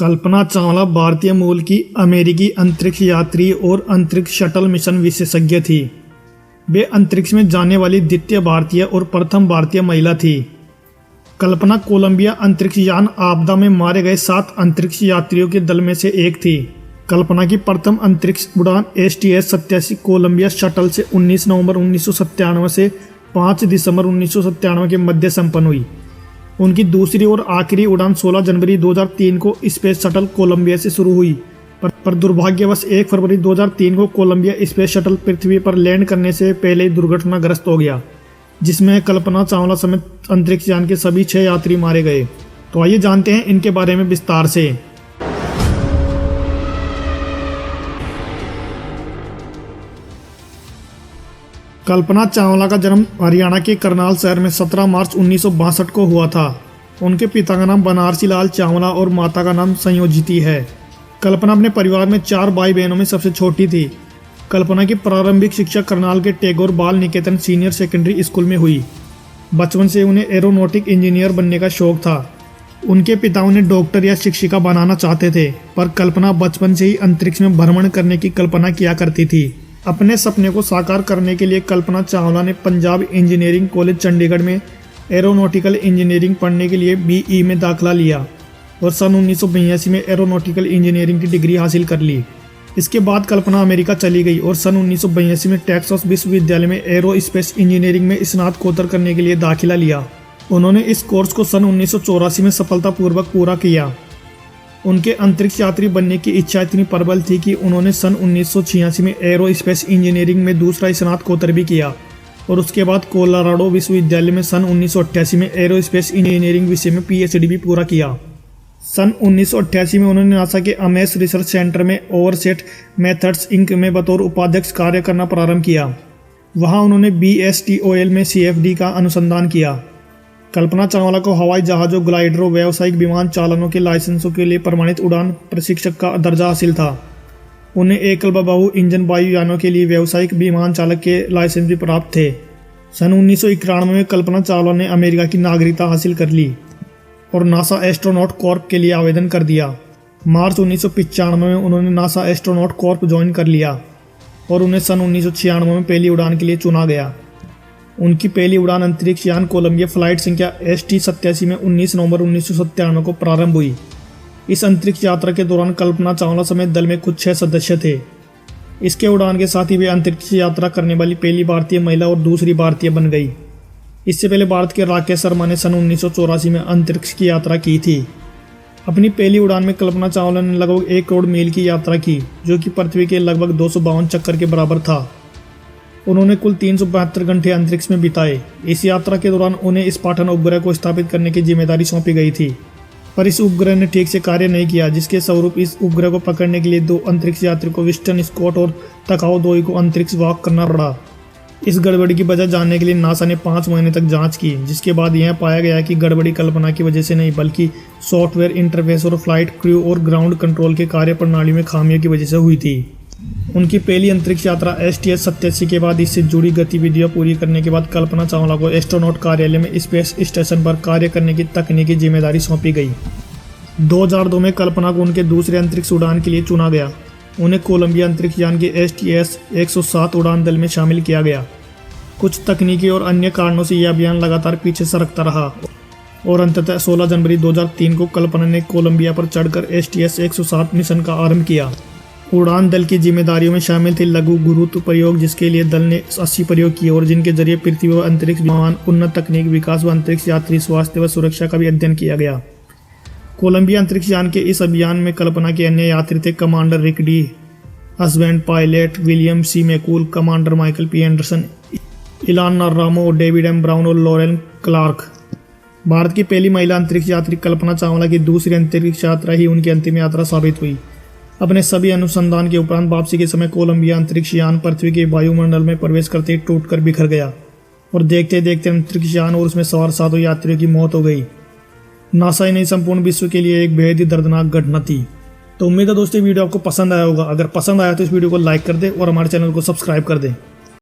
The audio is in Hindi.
कल्पना चावला भारतीय मूल की अमेरिकी अंतरिक्ष यात्री और अंतरिक्ष शटल मिशन विशेषज्ञ थी। वे अंतरिक्ष में जाने वाली द्वितीय भारतीय और प्रथम भारतीय महिला थी। कल्पना कोलंबिया अंतरिक्ष यान आपदा में मारे गए 7 अंतरिक्ष यात्रियों के दल में से एक थी। कल्पना की प्रथम अंतरिक्ष उड़ान STS-87 कोलंबिया शटल से 19 नवंबर 1997 से 5 दिसंबर 1997 के मध्य संपन्न हुई। उनकी दूसरी और आखिरी उड़ान 16 जनवरी 2003 को स्पेस शटल कोलंबिया से शुरू हुई, पर दुर्भाग्यवश 1 फरवरी 2003 को कोलंबिया स्पेस शटल पृथ्वी पर लैंड करने से पहले ही दुर्घटनाग्रस्त हो गया, जिसमें कल्पना चावला समेत अंतरिक्ष यान के सभी 6 यात्री मारे गए। तो आइए जानते हैं इनके बारे में विस्तार से। कल्पना चावला का जन्म हरियाणा के करनाल शहर में 17 मार्च 1962 को हुआ था। उनके पिता का नाम बनारसी लाल चावला और माता का नाम संयोजिती है। कल्पना अपने परिवार में 4 भाई बहनों में सबसे छोटी थी। कल्पना की प्रारंभिक शिक्षा करनाल के टैगोर बाल निकेतन सीनियर सेकेंडरी स्कूल में हुई। बचपन से उन्हें एरोनॉटिक इंजीनियर बनने का शौक था। उनके पिता उन्हें डॉक्टर या शिक्षिका बनाना चाहते थे, पर कल्पना बचपन से ही अंतरिक्ष में भ्रमण करने की कल्पना किया करती थी। अपने सपने को साकार करने के लिए कल्पना चावला ने पंजाब इंजीनियरिंग कॉलेज चंडीगढ़ में एरोनॉटिकल इंजीनियरिंग पढ़ने के लिए BE में दाखिला लिया और सन 1982 में एरोनॉटिकल इंजीनियरिंग की डिग्री हासिल कर ली। इसके बाद कल्पना अमेरिका चली गई और सन 1982 में टेक्सास विश्वविद्यालय में एरोस्पेस इंजीनियरिंग में स्नातकोत्तर करने के लिए दाखिला लिया। उन्होंने इस कोर्स को सन 1984 में सफलतापूर्वक पूरा किया। उनके अंतरिक्ष यात्री बनने की इच्छा इतनी प्रबल थी कि उन्होंने सन 1986 में एरोस्पेस इंजीनियरिंग में दूसरा स्नातकोत्तर भी किया और उसके बाद कोलोराडो विश्वविद्यालय में सन 1988 में एरोस्पेस इंजीनियरिंग विषय में PhD भी पूरा किया। सन 1988 में उन्होंने नासा के अमेस रिसर्च सेंटर में ओवरसेट मेथड्स इंक में बतौर उपाध्यक्ष कार्य करना प्रारंभ किया। वहां उन्होंने BSTOL में CFD का अनुसंधान किया। कल्पना चावला को हवाई जहाज़ों, ग्लाइडरों, व्यावसायिक विमान चालनों के लाइसेंसों के लिए प्रमाणित उड़ान प्रशिक्षक का दर्जा हासिल था। उन्हें एकल बहु इंजन वायुयानों के लिए व्यावसायिक विमान चालक के लाइसेंस भी प्राप्त थे। सन 1991 में कल्पना चावला ने अमेरिका की नागरिकता हासिल कर ली और नासा एस्ट्रोनॉट कॉर्प के लिए आवेदन कर दिया। मार्च 1995 में उन्होंने नासा एस्ट्रोनॉट कॉर्प ज्वाइन कर लिया और उन्हें सन 1996 में पहली उड़ान के लिए चुना गया। उनकी पहली उड़ान अंतरिक्ष यान कोलंबिया फ्लाइट संख्या ST-87 में 19 नवंबर 1997 को प्रारंभ हुई। इस अंतरिक्ष यात्रा के दौरान कल्पना चावला समेत दल में कुछ 6 सदस्य थे। इसके उड़ान के साथ ही वे अंतरिक्ष यात्रा करने वाली पहली भारतीय महिला और दूसरी भारतीय बन गई। इससे पहले भारत के राकेश शर्मा ने सन 1984 में अंतरिक्ष की यात्रा की थी। अपनी पहली उड़ान में कल्पना चावला ने लगभग 1 करोड़ मील की यात्रा की, जो कि पृथ्वी के लगभग 252 चक्कर के बराबर था। उन्होंने कुल 372 घंटे अंतरिक्ष में बिताए। इस यात्रा के दौरान उन्हें स्पार्टन उपग्रह को स्थापित करने की जिम्मेदारी सौंपी गई थी, पर इस उपग्रह ने ठीक से कार्य नहीं किया, जिसके स्वरूप इस उपग्रह को पकड़ने के लिए 2 अंतरिक्ष यात्रियों को विस्टन स्कॉट और तकाओ दोई को अंतरिक्ष वॉक करना पड़ा। इस गड़बड़ी की वजह जानने के लिए नासा ने 5 महीने तक जांच की, जिसके बाद यह पाया गया कि गड़बड़ी कल्पना की वजह से नहीं, बल्कि सॉफ्टवेयर इंटरफेस और फ्लाइट क्रू और ग्राउंड कंट्रोल के कार्यप्रणाली में खामियों की वजह से हुई थी। उनकी पहली अंतरिक्ष यात्रा STS-87 के बाद इससे जुड़ी गतिविधियां पूरी करने के बाद कल्पना चावला को एस्ट्रोनॉट कार्यालय में स्पेस स्टेशन पर कार्य करने की तकनीकी जिम्मेदारी सौंपी गई। 2002 में कल्पना को उनके दूसरे अंतरिक्ष उड़ान के लिए चुना गया। उन्हें कोलंबिया अंतरिक्ष यान के STS-107 उड़ान दल में शामिल किया गया। कुछ तकनीकी और अन्य कारणों से यह अभियान लगातार पीछे सरकता रहा और अंततः 16 जनवरी 2003 को कल्पना ने कोलंबिया पर चढ़कर STS-107 मिशन का आरंभ किया। उड़ान दल की जिम्मेदारियों में शामिल थे लघु गुरुत्व प्रयोग, जिसके लिए दल ने 80 प्रयोग किए और जिनके जरिए पृथ्वी व अंतरिक्ष विमान, उन्नत तकनीक विकास व अंतरिक्ष यात्री स्वास्थ्य व सुरक्षा का भी अध्ययन किया गया। कोलंबिया अंतरिक्ष यान के इस अभियान में कल्पना के अन्य यात्री थे commander Rick D Husband, pilot William C. McCool, commander Michael P. Anderson, Ilan Ramon, David M. Brown और लॉरेन क्लार्क। भारत की पहली महिला अंतरिक्ष यात्री कल्पना चावला की दूसरी अंतरिक्ष यात्रा ही उनकी अंतिम यात्रा साबित हुई। अपने सभी अनुसंधान के उपरांत वापसी के समय कोलंबिया अंतरिक्ष यान पृथ्वी के वायुमंडल में प्रवेश करते ही टूटकर बिखर गया और देखते देखते अंतरिक्ष यान और उसमें सवार 7 यात्रियों की मौत हो गई। नासा ही नहीं, संपूर्ण विश्व के लिए एक बेहद ही दर्दनाक घटना थी। तो उम्मीद है दोस्तों वीडियो आपको पसंद आया होगा। अगर पसंद आया तो इस वीडियो को लाइक कर दे और हमारे चैनल को सब्सक्राइब कर दें।